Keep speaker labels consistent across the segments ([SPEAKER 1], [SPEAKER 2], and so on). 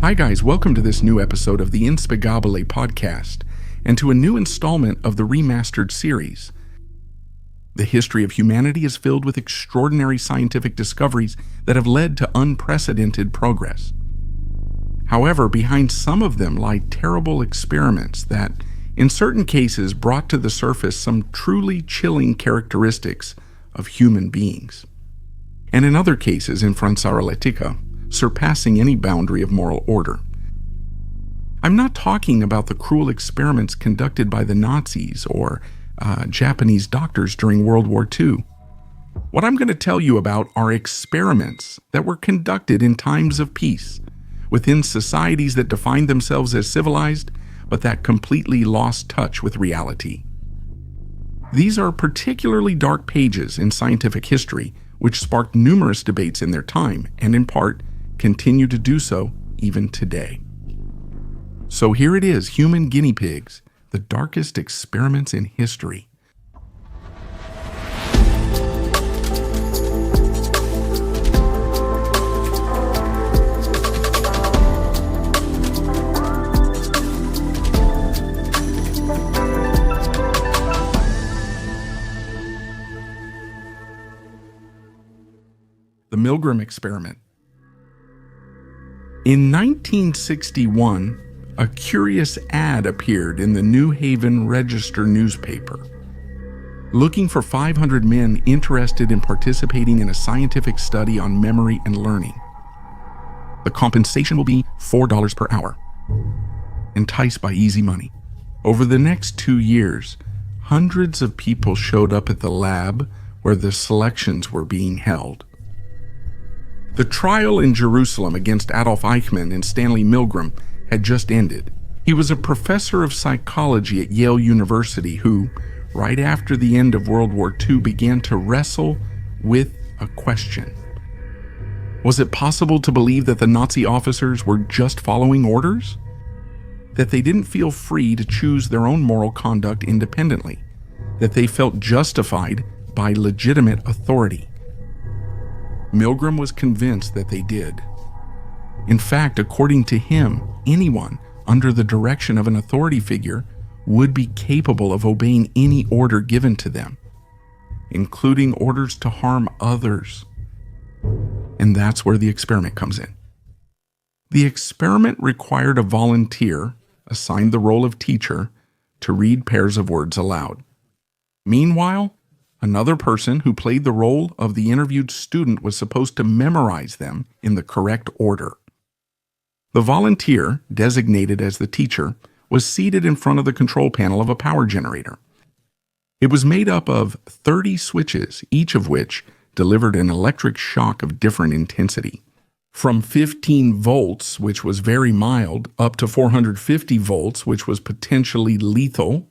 [SPEAKER 1] Hi guys, welcome to this new episode of the Unexplained podcast, and to a new installment of the remastered series. The history of humanity is filled with extraordinary scientific discoveries that have led to unprecedented progress. However, behind some of them lie terrible experiments that, in certain cases, brought to the surface some truly chilling characteristics of human beings, and in other cases, in Franzaraletica, surpassing any boundary of moral order. I'm not talking about the cruel experiments conducted by the Nazis or Japanese doctors during World War II. What I'm going to tell you about are experiments that were conducted in times of peace, within societies that defined themselves as civilized, but that completely lost touch with reality. These are particularly dark pages in scientific history, which sparked numerous debates in their time, and in part, continue to do so even today. So here it is, human guinea pigs, the darkest experiments in history. The Milgram Experiment. In 1961, a curious ad appeared in the New Haven Register newspaper, looking for 500 men interested in participating in a scientific study on memory and learning. The compensation will be $4 per hour. Enticed by easy money. Over the next 2 years, hundreds of people showed up at the lab where the selections were being held. The trial in Jerusalem against Adolf Eichmann and Stanley Milgram had just ended. He was a professor of psychology at Yale University who, right after the end of World War II, began to wrestle with a question. Was it possible to believe that the Nazi officers were just following orders? That they didn't feel free to choose their own moral conduct independently? That they felt justified by legitimate authority? Milgram was convinced that they did. In fact, according to him, anyone under the direction of an authority figure would be capable of obeying any order given to them, including orders to harm others. And that's where the experiment comes in. The experiment required a volunteer, assigned the role of teacher, to read pairs of words aloud. Meanwhile, another person who played the role of the interviewed student was supposed to memorize them in the correct order. The volunteer, designated as the teacher, was seated in front of the control panel of a power generator. It was made up of 30 switches, each of which delivered an electric shock of different intensity. From 15 volts, which was very mild, up to 450 volts, which was potentially lethal.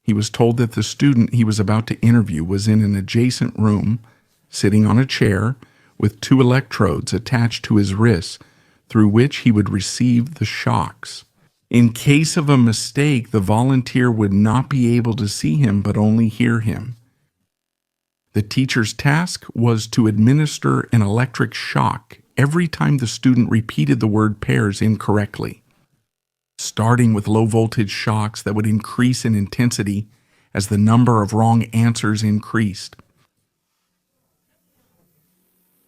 [SPEAKER 1] He was told that the student he was about to interview was in an adjacent room, sitting on a chair, with 2 electrodes attached to his wrists, through which he would receive the shocks. In case of a mistake, the volunteer would not be able to see him, but only hear him. The teacher's task was to administer an electric shock every time the student repeated the word pairs incorrectly, starting with low-voltage shocks that would increase in intensity as the number of wrong answers increased.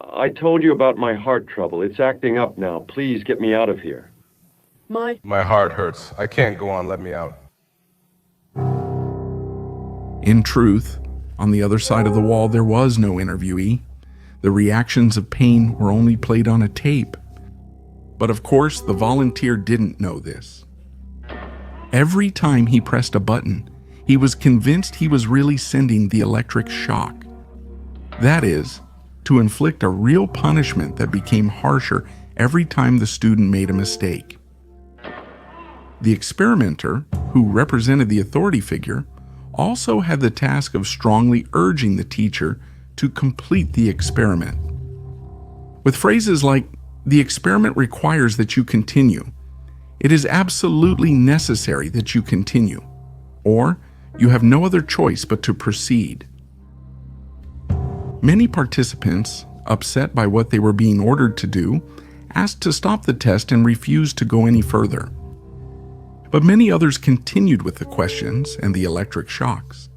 [SPEAKER 2] I told you about my heart trouble. It's acting up now. Please get me out of here.
[SPEAKER 3] My heart hurts. I can't go on. Let me out.
[SPEAKER 1] In truth, on the other side of the wall there was no interviewee. The reactions of pain were only played on a tape. But of course, the volunteer didn't know this. Every time he pressed a button, he was convinced he was really sending the electric shock. That is, to inflict a real punishment that became harsher every time the student made a mistake. The experimenter, who represented the authority figure, also had the task of strongly urging the teacher to complete the experiment. With phrases like, "The experiment requires that you continue," "It is absolutely necessary that you continue," or "You have no other choice but to proceed." Many participants, upset by what they were being ordered to do, asked to stop the test and refused to go any further. But many others continued with the questions and the electric shocks.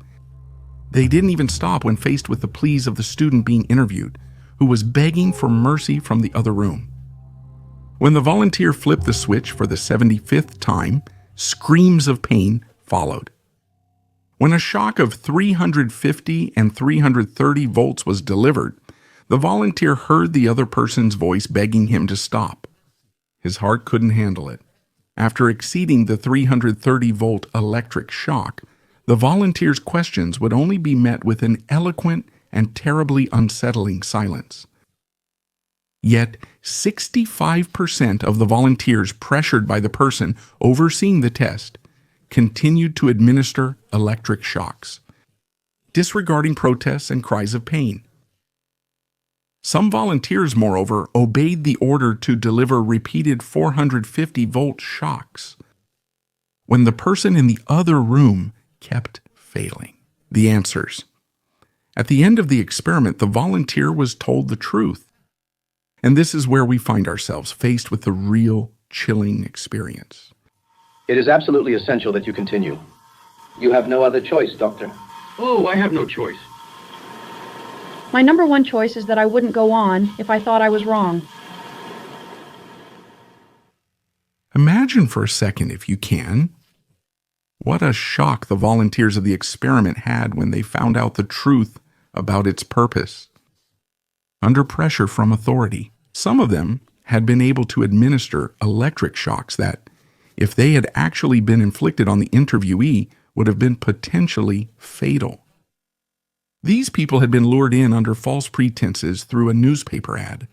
[SPEAKER 1] They didn't even stop when faced with the pleas of the student being interviewed, who was begging for mercy from the other room. When the volunteer flipped the switch for the 75th time, screams of pain followed. When a shock of 350 and 330 volts was delivered, the volunteer heard the other person's voice begging him to stop. His heart couldn't handle it. After exceeding the 330-volt electric shock, the volunteer's questions would only be met with an eloquent and terribly unsettling silence. Yet, 65% of the volunteers pressured by the person overseeing the test continued to administer electric shocks, disregarding protests and cries of pain. Some volunteers, moreover, obeyed the order to deliver repeated 450-volt shocks when the person in the other room kept failing. The answers. At the end of the experiment, the volunteer was told the truth. And this is where we find ourselves, faced with the real chilling experience.
[SPEAKER 4] It is absolutely essential that you continue. You have no other choice, Doctor.
[SPEAKER 2] Oh, I have no choice.
[SPEAKER 5] My number one choice is that I wouldn't go on if I thought I was wrong.
[SPEAKER 1] Imagine for a second, if you can, what a shock the volunteers of the experiment had when they found out the truth about its purpose. Under pressure from authority, some of them had been able to administer electric shocks that, if they had actually been inflicted on the interviewee, would have been potentially fatal. These people had been lured in under false pretenses through a newspaper ad.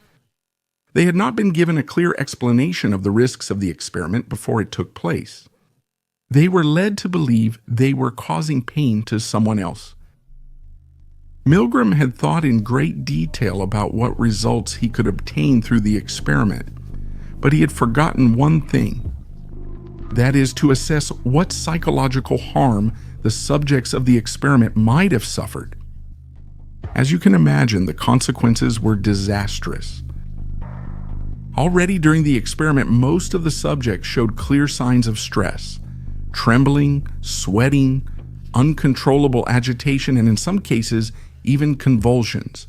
[SPEAKER 1] They had not been given a clear explanation of the risks of the experiment before it took place. They were led to believe they were causing pain to someone else. Milgram had thought in great detail about what results he could obtain through the experiment, but he had forgotten one thing. That is to assess what psychological harm the subjects of the experiment might have suffered. As you can imagine, the consequences were disastrous. Already during the experiment, most of the subjects showed clear signs of stress, trembling, sweating, uncontrollable agitation, and in some cases, even convulsions.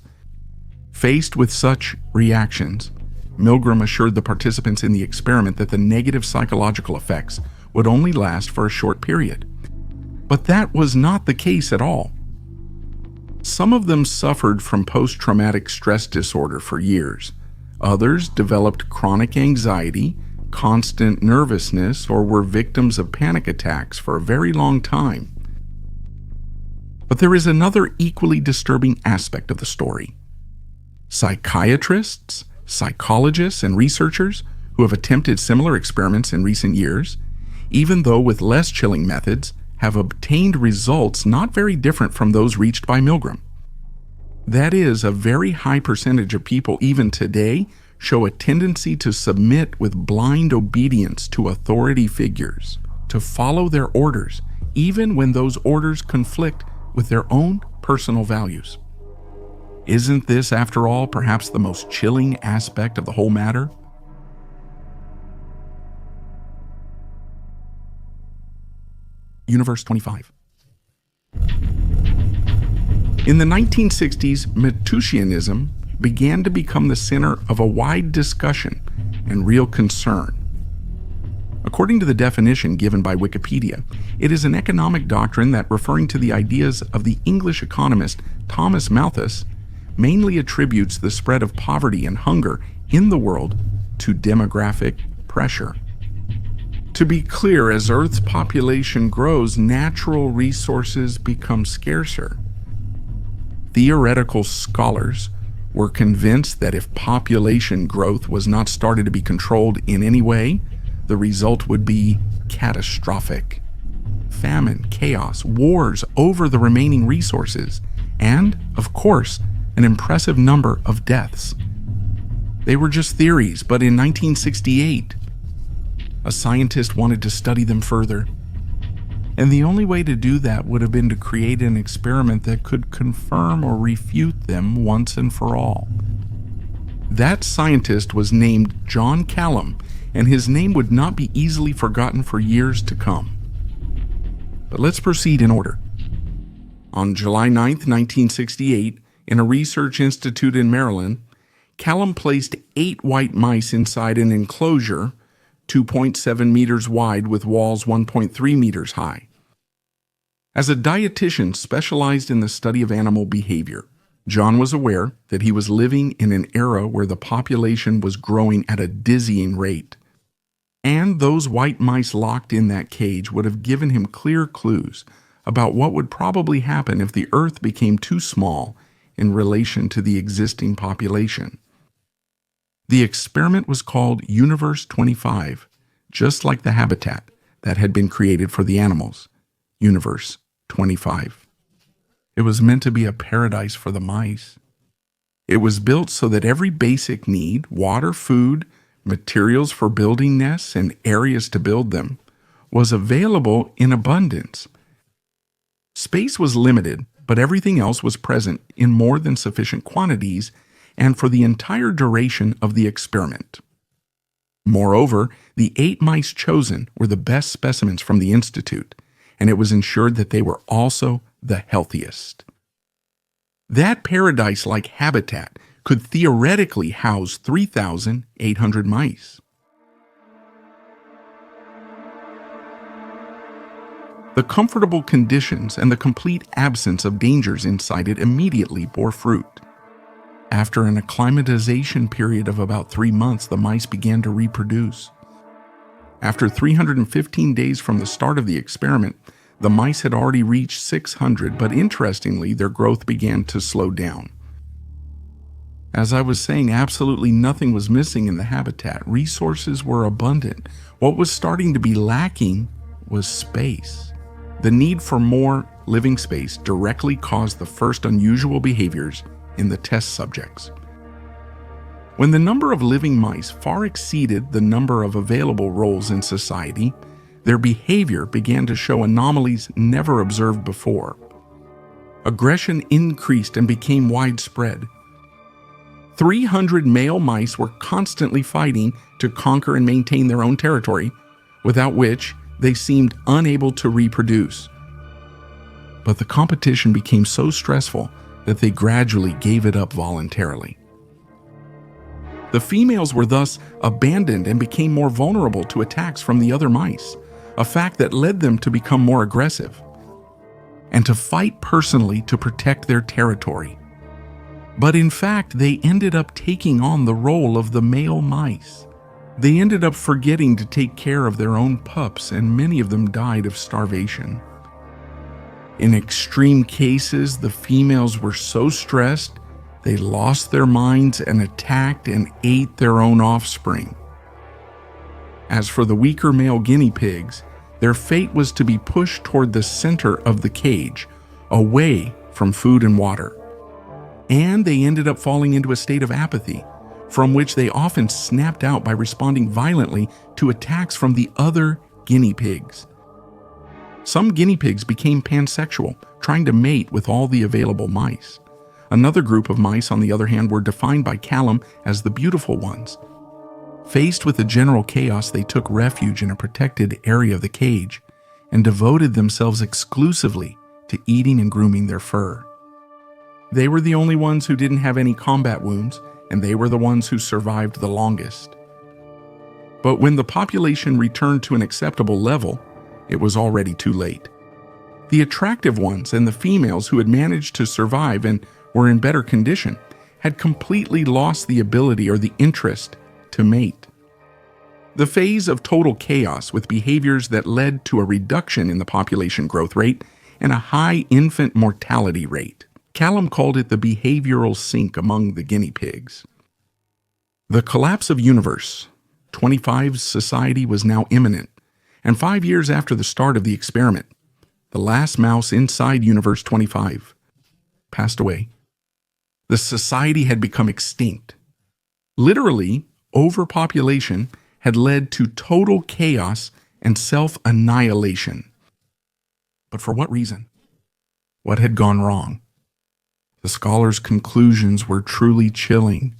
[SPEAKER 1] Faced with such reactions, Milgram assured the participants in the experiment that the negative psychological effects would only last for a short period. But that was not the case at all. Some of them suffered from post-traumatic stress disorder for years. Others developed chronic anxiety, constant nervousness, or were victims of panic attacks for a very long time. But there is another equally disturbing aspect of the story. Psychiatrists, psychologists, and researchers who have attempted similar experiments in recent years, even though with less chilling methods, have obtained results not very different from those reached by Milgram. That is, a very high percentage of people even today show a tendency to submit with blind obedience to authority figures, to follow their orders, even when those orders conflict with their own personal values. Isn't this, after all, perhaps the most chilling aspect of the whole matter? Universe 25. In the 1960s, Malthusianism began to become the center of a wide discussion and real concern. According to the definition given by Wikipedia, it is an economic doctrine that, referring to the ideas of the English economist Thomas Malthus, mainly attributes the spread of poverty and hunger in the world to demographic pressure. To be clear, as Earth's population grows, natural resources become scarcer. Theoretical scholars were convinced that if population growth was not started to be controlled in any way, the result would be catastrophic. Famine, chaos, wars over the remaining resources, and, of course, an impressive number of deaths. They were just theories, but in 1968, a scientist wanted to study them further. And the only way to do that would have been to create an experiment that could confirm or refute them once and for all. That scientist was named John Callum, and his name would not be easily forgotten for years to come. But let's proceed in order. On July 9, 1968, in a research institute in Maryland, Callum placed 8 white mice inside an enclosure 2.7 meters wide with walls 1.3 meters high. As a dietitian specialized in the study of animal behavior, John was aware that he was living in an era where the population was growing at a dizzying rate. And those white mice locked in that cage would have given him clear clues about what would probably happen if the Earth became too small in relation to the existing population. The experiment was called Universe 25, just like the habitat that had been created for the animals, Universe 25. It was meant to be a paradise for the mice. It was built so that every basic need, water, food, materials for building nests, and areas to build them, was available in abundance. Space was limited, but everything else was present in more than sufficient quantities and for the entire duration of the experiment. Moreover, the 8 mice chosen were the best specimens from the Institute, and it was ensured that they were also the healthiest. That paradise-like habitat could theoretically house 3,800 mice. The comfortable conditions and the complete absence of dangers inside it immediately bore fruit. After an acclimatization period of about 3 months, the mice began to reproduce. After 315 days from the start of the experiment, the mice had already reached 600, but interestingly, their growth began to slow down. As I was saying, absolutely nothing was missing in the habitat. Resources were abundant. What was starting to be lacking was space. The need for more living space directly caused the first unusual behaviors in the test subjects. When the number of living mice far exceeded the number of available roles in society, their behavior began to show anomalies never observed before. Aggression increased and became widespread. 300 male mice were constantly fighting to conquer and maintain their own territory, without which they seemed unable to reproduce. But the competition became so stressful that they gradually gave it up voluntarily. The females were thus abandoned and became more vulnerable to attacks from the other mice, a fact that led them to become more aggressive and to fight personally to protect their territory. But in fact, they ended up taking on the role of the male mice. They ended up forgetting to take care of their own pups, and many of them died of starvation. In extreme cases, the females were so stressed, they lost their minds and attacked and ate their own offspring. As for the weaker male guinea pigs, their fate was to be pushed toward the center of the cage, away from food and water. And they ended up falling into a state of apathy, from which they often snapped out by responding violently to attacks from the other guinea pigs. Some guinea pigs became pansexual, trying to mate with all the available mice. Another group of mice, on the other hand, were defined by Callum as the beautiful ones. Faced with the general chaos, they took refuge in a protected area of the cage and devoted themselves exclusively to eating and grooming their fur. They were the only ones who didn't have any combat wounds, and they were the ones who survived the longest. But when the population returned to an acceptable level, it was already too late. The attractive ones and the females who had managed to survive and were in better condition had completely lost the ability or the interest to mate. The phase of total chaos, with behaviors that led to a reduction in the population growth rate and a high infant mortality rate. Callum called it the behavioral sink among the guinea pigs. The collapse of Universe 25's society was now imminent, and 5 years after the start of the experiment, the last mouse inside Universe 25 passed away. The society had become extinct. Literally, overpopulation had led to total chaos and self-annihilation. But for what reason? What had gone wrong? The scholars' conclusions were truly chilling.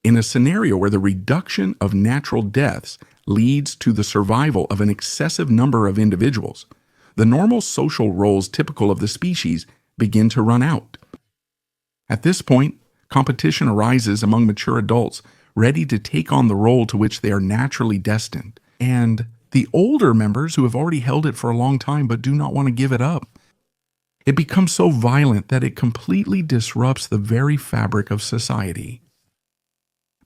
[SPEAKER 1] In a scenario where the reduction of natural deaths leads to the survival of an excessive number of individuals, the normal social roles typical of the species begin to run out. At this point, competition arises among mature adults ready to take on the role to which they are naturally destined, and the older members who have already held it for a long time but do not want to give it up. It becomes so violent that it completely disrupts the very fabric of society.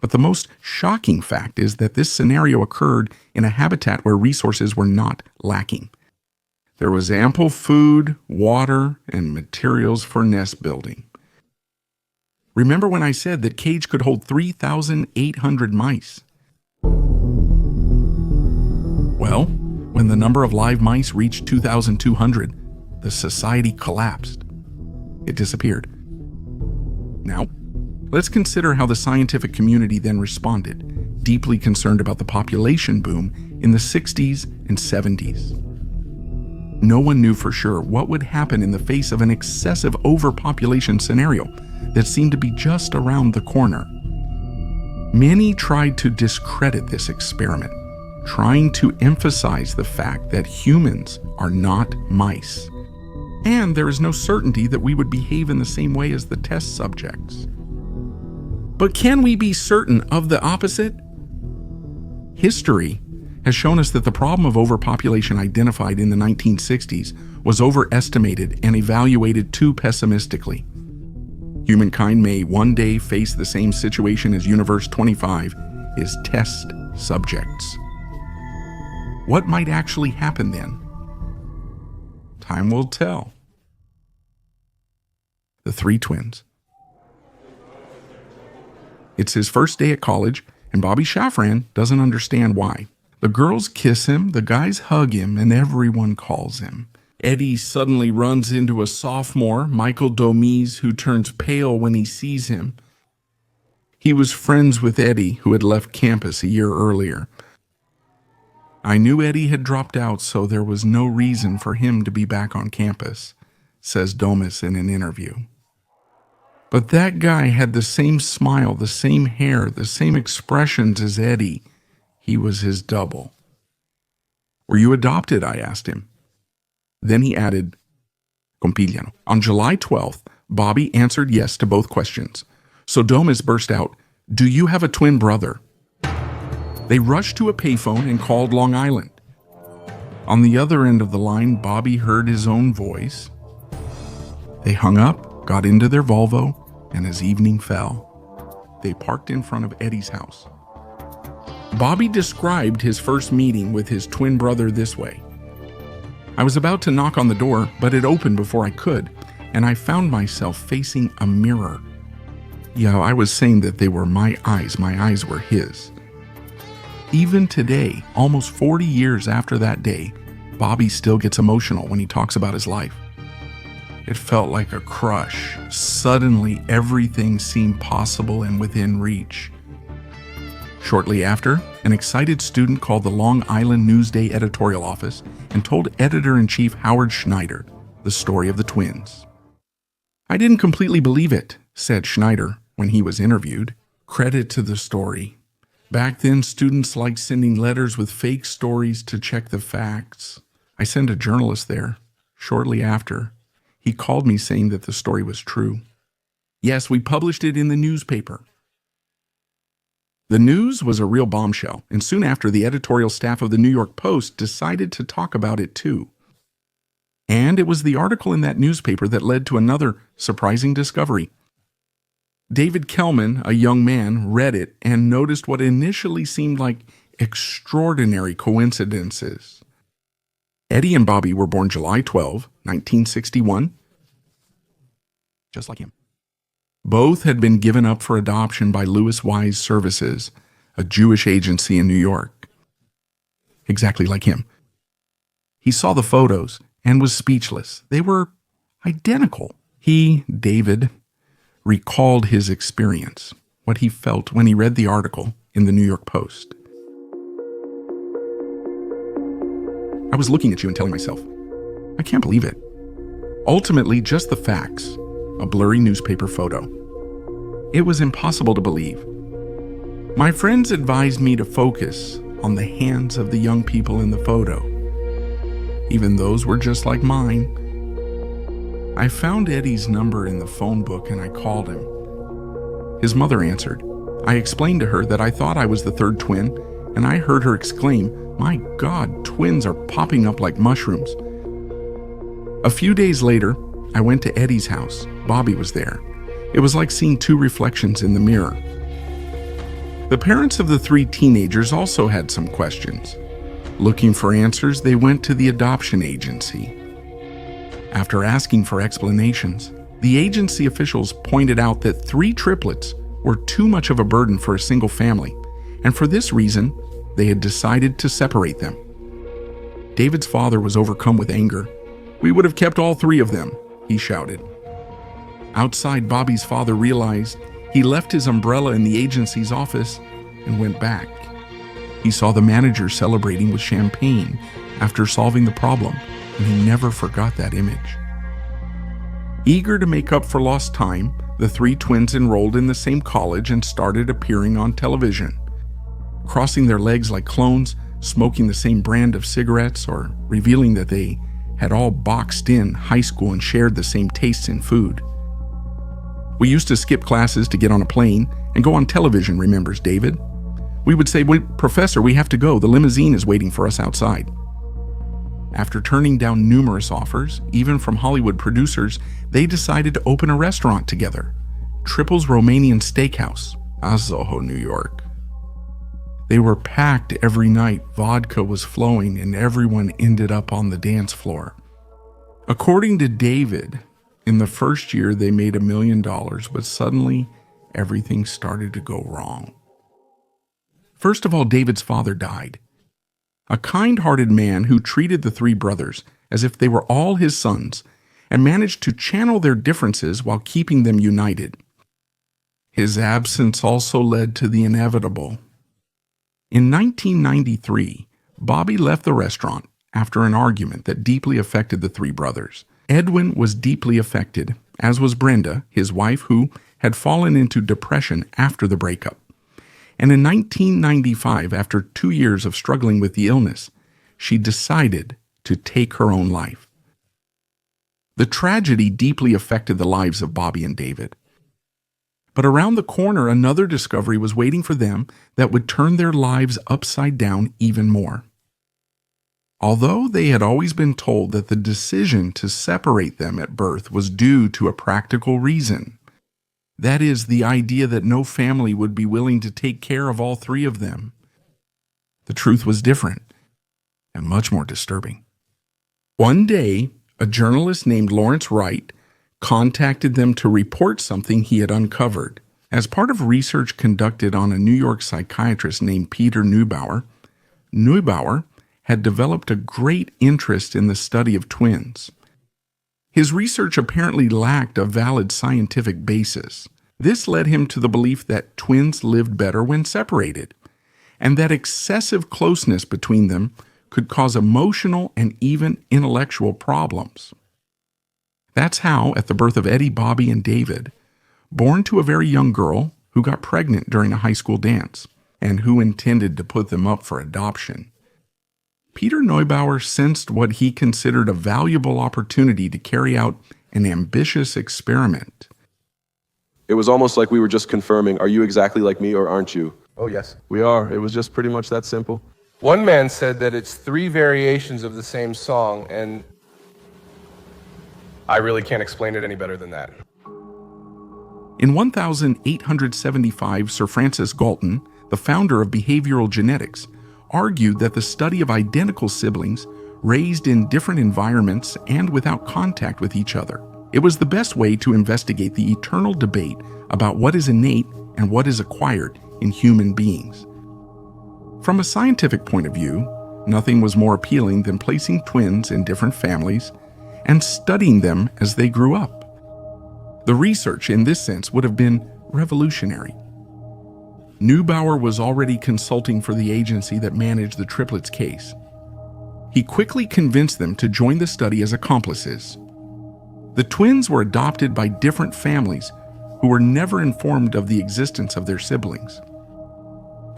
[SPEAKER 1] But the most shocking fact is that this scenario occurred in a habitat where resources were not lacking. There was ample food, water, and materials for nest building. Remember when I said that cage could hold 3,800 mice? Well, when the number of live mice reached 2,200, the society collapsed. It disappeared. Now, let's consider how the scientific community then responded, deeply concerned about the population boom in the 60s and 70s. No one knew for sure what would happen in the face of an excessive overpopulation scenario that seemed to be just around the corner. Many tried to discredit this experiment, trying to emphasize the fact that humans are not mice, and there is no certainty that we would behave in the same way as the test subjects. But can we be certain of the opposite? History has shown us that the problem of overpopulation identified in the 1960s was overestimated and evaluated too pessimistically. Humankind may one day face the same situation as Universe 25 is test subjects. What might actually happen then? Time will tell. The three twins. It's his first day at college, and Bobby Shafran doesn't understand why. The girls kiss him, the guys hug him, and everyone calls him. Eddie suddenly runs into a sophomore, Michael Domise, who turns pale when he sees him. He was friends with Eddie, who had left campus a year earlier. I knew Eddie had dropped out, so there was no reason for him to be back on campus, says Domis in an interview. But that guy had the same smile, the same hair, the same expressions as Eddie. He was his double. Were you adopted? I asked him. Then he added, Compigliano. On July 12th, Bobby answered yes to both questions. So Domis burst out, do you have a twin brother? They rushed to a payphone and called Long Island. On the other end of the line, Bobby heard his own voice. They hung up, got into their Volvo, and as evening fell, they parked in front of Eddie's house. Bobby described his first meeting with his twin brother this way. I was about to knock on the door, but it opened before I could, and I found myself facing a mirror. Yeah, I was saying that they were my eyes were his. Even today, almost 40 years after that day, Bobby still gets emotional when he talks about his life. It felt like a crush. Suddenly, everything seemed possible and within reach. Shortly after, an excited student called the Long Island Newsday editorial office and told editor-in-chief Howard Schneider the story of the twins. I didn't completely believe it, said Schneider when he was interviewed. Credit to the story. Back then, students liked sending letters with fake stories to check the facts. I sent a journalist there. Shortly after, he called me saying that the story was true. Yes, we published it in the newspaper. The news was a real bombshell, and soon after, the editorial staff of the New York Post decided to talk about it too. And it was the article in that newspaper that led to another surprising discovery. David Kellman, a young man, read it and noticed what initially seemed like extraordinary coincidences. Eddie and Bobby were born July 12, 1961, just like him. Both had been given up for adoption by Louis Wise Services, a Jewish agency in New York. Exactly like him. He saw the photos and was speechless. They were identical. He, David, recalled his experience, what he felt when he read the article in the New York Post. I was looking at you and telling myself, I can't believe it. Ultimately, just the facts, a blurry newspaper photo. It was impossible to believe. My friends advised me to focus on the hands of the young people in the photo. Even those were just like mine. I found Eddie's number in the phone book and I called him. His mother answered. I explained to her that I thought I was the third twin, and I heard her exclaim, "My God, twins are popping up like mushrooms." A few days later, I went to Eddie's house. Bobby was there. It was like seeing two reflections in the mirror. The parents of the three teenagers also had some questions. Looking for answers, they went to the adoption agency. After asking for explanations, the agency officials pointed out that 3 triplets were too much of a burden for a single family, and for this reason, they had decided to separate them. David's father was overcome with anger. "We would have kept all 3 of them," he shouted. Outside, Bobby's father realized he left his umbrella in the agency's office and went back. He saw the manager celebrating with champagne after solving the problem, and he never forgot that image. Eager to make up for lost time, the 3 twins enrolled in the same college and started appearing on television, crossing their legs like clones, smoking the same brand of cigarettes, or revealing that they had all boxed in high school and shared the same tastes in food. "We used to skip classes to get on a plane and go on television," remembers David. "We would say, 'Professor, we have to go. The limousine is waiting for us outside.'" After turning down numerous offers, even from Hollywood producers, they decided to open a restaurant together, Triple's Romanian Steakhouse, Soho, New York. They were packed every night, vodka was flowing, and everyone ended up on the dance floor. According to David, in the first year they made $1 million, but suddenly everything started to go wrong. First of all, David's father died. A kind-hearted man who treated the 3 brothers as if they were all his sons and managed to channel their differences while keeping them united. His absence also led to the inevitable. In 1993, Bobby left the restaurant after an argument that deeply affected the 3 brothers. Edwin was deeply affected, as was Brenda, his wife, who had fallen into depression after the breakup. And in 1995, after 2 years of struggling with the illness, she decided to take her own life. The tragedy deeply affected the lives of Bobby and David. But around the corner, another discovery was waiting for them that would turn their lives upside down even more. Although they had always been told that the decision to separate them at birth was due to a practical reason, that is, the idea that no family would be willing to take care of all 3 of them, the truth was different and much more disturbing. One day, a journalist named Lawrence Wright contacted them to report something he had uncovered. As part of research conducted on a New York psychiatrist named Peter Neubauer, Neubauer had developed a great interest in the study of twins. His research apparently lacked a valid scientific basis. This led him to the belief that twins lived better when separated, and that excessive closeness between them could cause emotional and even intellectual problems. That's how, at the birth of Eddie, Bobby, and David, born to a very young girl who got pregnant during a high school dance and who intended to put them up for adoption, Peter Neubauer sensed what he considered a valuable opportunity to carry out an ambitious experiment.
[SPEAKER 6] It was almost like we were just confirming, are you exactly like me or aren't you?
[SPEAKER 3] Oh, yes.
[SPEAKER 6] We are. It was just pretty much that simple.
[SPEAKER 3] One man said that it's 3 variations of the same song, and I really can't explain it any better than that.
[SPEAKER 1] In 1875, Sir Francis Galton, the founder of behavioral genetics, argued that the study of identical siblings raised in different environments and without contact with each other. It was the best way to investigate the eternal debate about what is innate and what is acquired in human beings. From a scientific point of view, nothing was more appealing than placing twins in different families and studying them as they grew up. The research in this sense would have been revolutionary. Neubauer was already consulting for the agency that managed the triplets case. He quickly convinced them to join the study as accomplices. The twins were adopted by different families who were never informed of the existence of their siblings.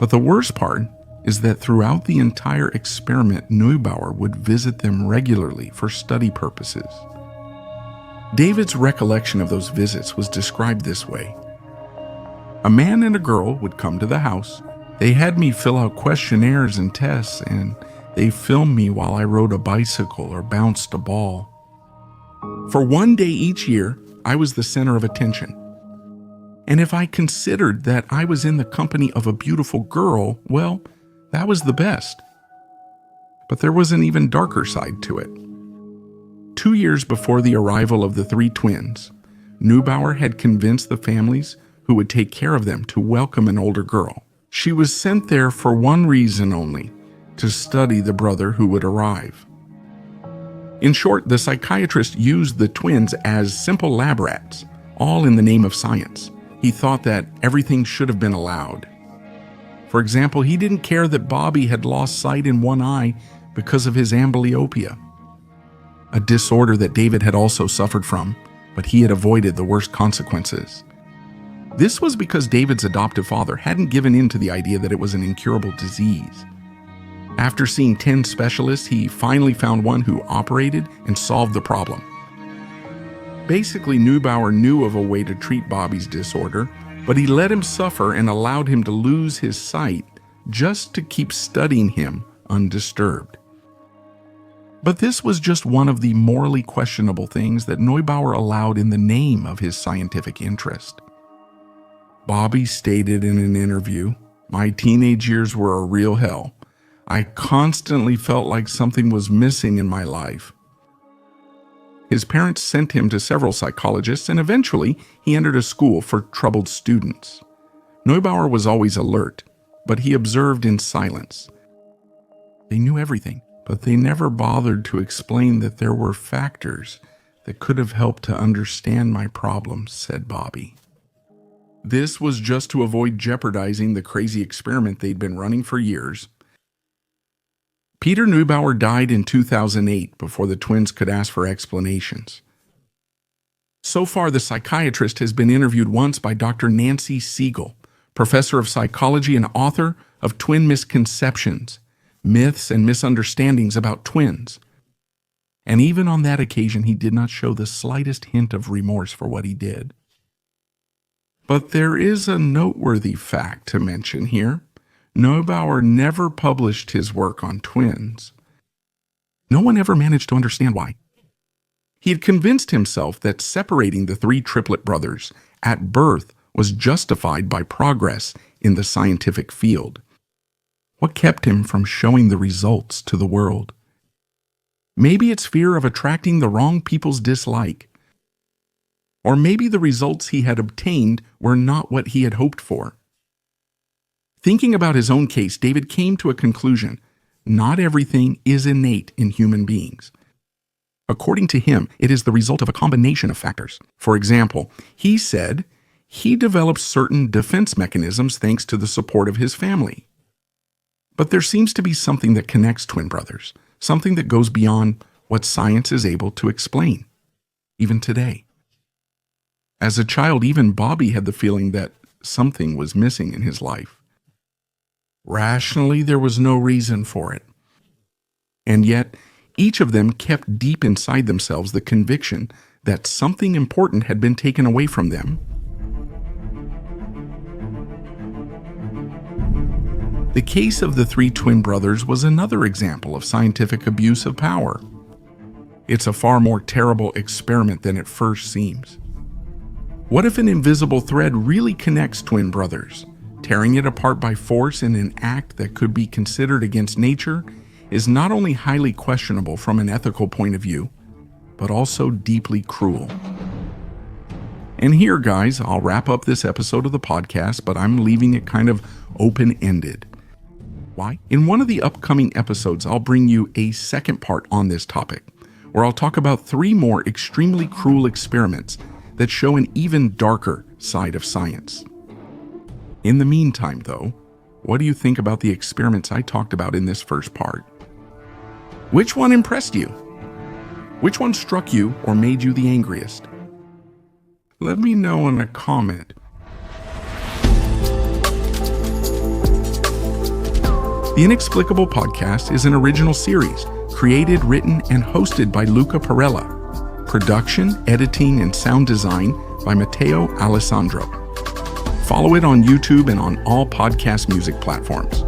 [SPEAKER 1] But the worst part is that throughout the entire experiment, Neubauer would visit them regularly for study purposes. David's recollection of those visits was described this way. A man and a girl would come to the house. They had me fill out questionnaires and tests, and they filmed me while I rode a bicycle or bounced a ball. For one day each year, I was the center of attention. And if I considered that I was in the company of a beautiful girl, well, that was the best. But there was an even darker side to it. 2 years before the arrival of the 3 twins, Neubauer had convinced the families who would take care of them to welcome an older girl. She was sent there for one reason only, to study the brother who would arrive. In short, the psychiatrist used the twins as simple lab rats, all in the name of science. He thought that everything should have been allowed. For example, he didn't care that Bobby had lost sight in one eye because of his amblyopia, a disorder that David had also suffered from, but he had avoided the worst consequences. This was because David's adoptive father hadn't given in to the idea that it was an incurable disease. After seeing 10 specialists, he finally found one who operated and solved the problem. Basically, Neubauer knew of a way to treat Bobby's disorder, but he let him suffer and allowed him to lose his sight just to keep studying him undisturbed. But this was just one of the morally questionable things that Neubauer allowed in the name of his scientific interest. Bobby stated in an interview, "My teenage years were a real hell. I constantly felt like something was missing in my life." His parents sent him to several psychologists, and eventually he entered a school for troubled students. Neubauer was always alert, but he observed in silence. They knew everything, but they never bothered to explain that there were factors that could have helped to understand my problems, said Bobby. This was just to avoid jeopardizing the crazy experiment they'd been running for years. Peter Neubauer died in 2008 before the twins could ask for explanations. So far, the psychiatrist has been interviewed once by Dr. Nancy Siegel, professor of psychology and author of Twin Misconceptions, Myths and Misunderstandings About Twins. And even on that occasion, he did not show the slightest hint of remorse for what he did. But there is a noteworthy fact to mention here. Neubauer never published his work on twins. No one ever managed to understand why. He had convinced himself that separating the 3 triplet brothers at birth was justified by progress in the scientific field. What kept him from showing the results to the world? Maybe it's fear of attracting the wrong people's dislike. Or maybe the results he had obtained were not what he had hoped for. Thinking about his own case, David came to a conclusion. Not everything is innate in human beings. According to him, it is the result of a combination of factors. For example, he said he developed certain defense mechanisms thanks to the support of his family. But there seems to be something that connects twin brothers, something that goes beyond what science is able to explain, even today. As a child, even Bobby had the feeling that something was missing in his life. Rationally, there was no reason for it. And yet, each of them kept deep inside themselves the conviction that something important had been taken away from them. The case of the 3 twin brothers was another example of scientific abuse of power. It's a far more terrible experiment than it first seems. What if an invisible thread really connects twin brothers? Tearing it apart by force in an act that could be considered against nature is not only highly questionable from an ethical point of view, but also deeply cruel. And here, guys, I'll wrap up this episode of the podcast, but I'm leaving it kind of open-ended. Why? In one of the upcoming episodes, I'll bring you a second part on this topic, where I'll talk about 3 more extremely cruel experiments that show an even darker side of science. In the meantime, though, what do you think about the experiments I talked about in this first part? Which one impressed you? Which one struck you or made you the angriest? Let me know in a comment. The Inexplicable Podcast is an original series, created, written, and hosted by Luca Parella. Production, editing, and sound design by Matteo Alessandro. Follow it on YouTube and on all podcast music platforms.